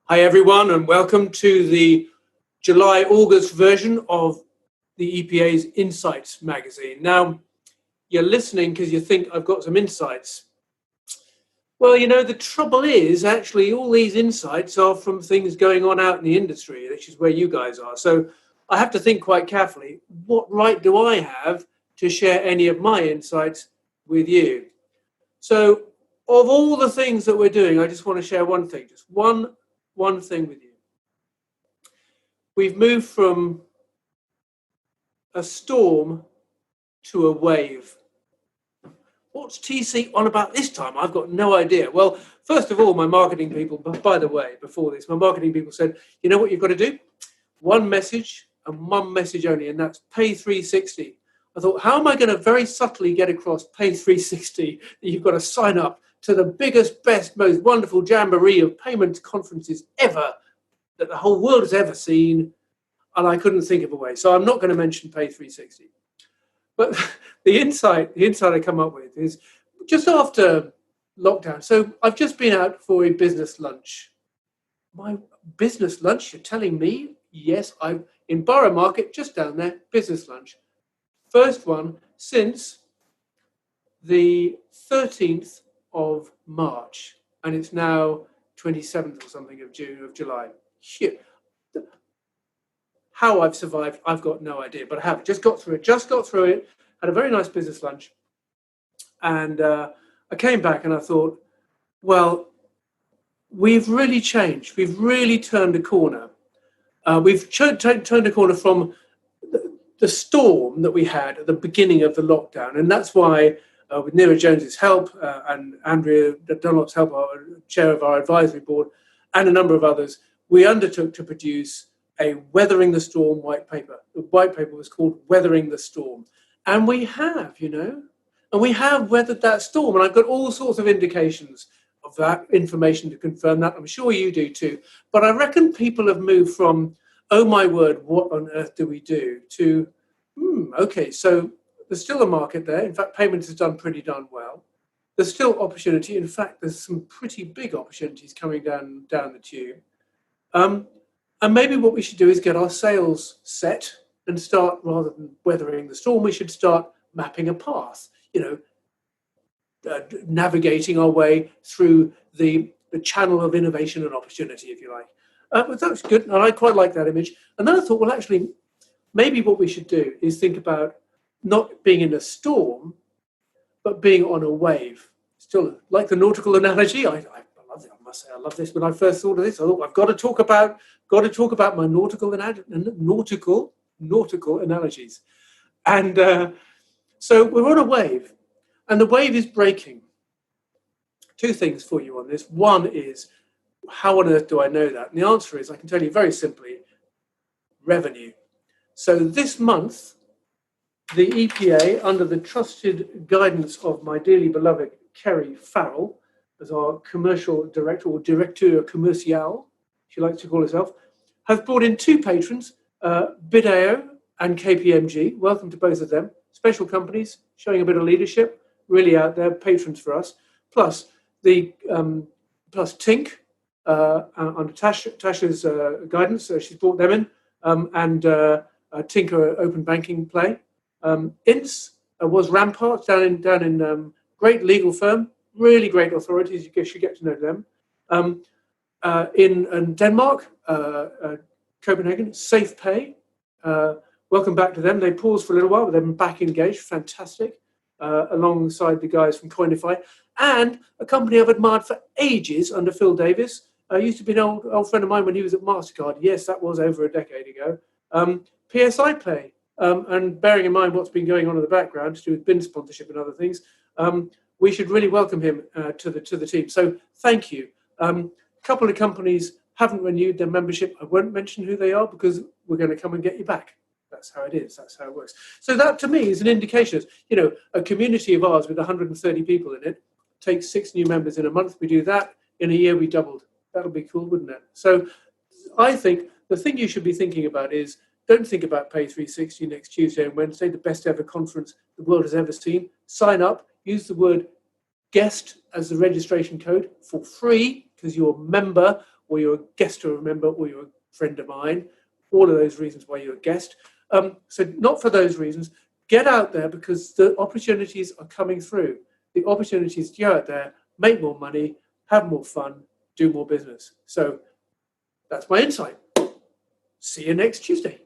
Hi, everyone, and welcome to the July-August version of the EPA's Insights magazine. Now, you're listening because you think I've got some insights. Well, the trouble is actually all these insights are from things going on out in the industry, which is where you guys are. So I have to think quite carefully, what right do I have to share any of my insights with you? So of all the things that we're doing, I just want to share one thing, just one thing with you. We've moved from a storm to a wave. What's TC on about this time? I've got no idea. Well, first of all, my marketing people, by the way, before this, my marketing people said, you know what you've got to do? One message and one message only, and that's pay 360. I thought, how am I going to very subtly get across pay 360 that you've got to sign up to the biggest, best, most wonderful jamboree of payments conferences ever that the whole world has ever seen? And I couldn't think of a way. So I'm not going to mention pay 360. But the insight I come up with is just after lockdown. So I've just been out for a business lunch. My business lunch, you're telling me? Yes, I'm in Borough Market, just down there, business lunch. First one since the 13th of March. And it's now 27th or something of July. Shit. How I've survived, I've got no idea, but I have just got through it, had a very nice business lunch. And I came back and I thought, well, we've really changed. We've really turned a corner. We've turned a corner from the storm that we had at the beginning of the lockdown. And that's why, with Neera Jones's help and Andrea Dunlop's help, our chair of our advisory board, and a number of others, we undertook to produce a Weathering the Storm white paper. The white paper was called Weathering the Storm. And we have, and we have weathered that storm. And I've got all sorts of indications of that information to confirm that. I'm sure you do too. But I reckon people have moved from, oh my word, what on earth do we do, to, okay, so there's still a market there. In fact, payments has done pretty darn well. There's still opportunity. In fact, there's some pretty big opportunities coming down the tube. And maybe what we should do is get our sails set and start, rather than weathering the storm, we should start mapping a path, navigating our way through the channel of innovation and opportunity, if you like. But that's good, and I quite like that image. And then I thought, well, actually, maybe what we should do is think about not being in a storm, but being on a wave. Still, like the nautical analogy, I love it. I must say, I love this. When I first thought of this, I thought I've got to talk about my nautical analogies. And so we're on a wave, and the wave is breaking. Two things for you on this. One is, how on earth do I know that? And the answer is, I can tell you very simply, revenue. So this month, the EPA, under the trusted guidance of my dearly beloved Kerry Farrell, as our commercial director, or directeur commercial, she likes to call herself, have brought in two patrons, Bideo and KPMG. Welcome to both of them. Special companies, showing a bit of leadership, really out there, patrons for us. Plus Tink, under Tasha's guidance, she's brought them in, and Tinker Open Banking Play. INS was Rampart down in great legal firm, really great authorities. You should get to know them. In Denmark, Copenhagen, SafePay. Welcome back to them. They paused for a little while, but they've been back engaged. Fantastic. Alongside the guys from Coinify, and a company I've admired for ages under Phil Davis. Used to be an old friend of mine when he was at MasterCard. Yes, that was over a decade ago. PSI Pay. And bearing in mind what's been going on in the background to do with bin sponsorship and other things, we should really welcome him to the team. So thank you. A couple of companies haven't renewed their membership. I won't mention who they are because we're going to come and get you back. That's how it is. That's how it works. So that, to me, is an indication. A community of ours with 130 people in it takes 6 new members in a month. We do that. In a year, we doubled. That'll be cool, wouldn't it? So I think the thing you should be thinking about is, don't think about Pay 360 next Tuesday and Wednesday, the best ever conference the world has ever seen. Sign up. Use the word guest as the registration code for free, because you're a member, or you're a guest to a member, or you're a friend of mine. All of those reasons why you're a guest. So not for those reasons. Get out there because the opportunities are coming through. The opportunities to go out there, make more money, have more fun, do more business. So that's my insight. See you next Tuesday.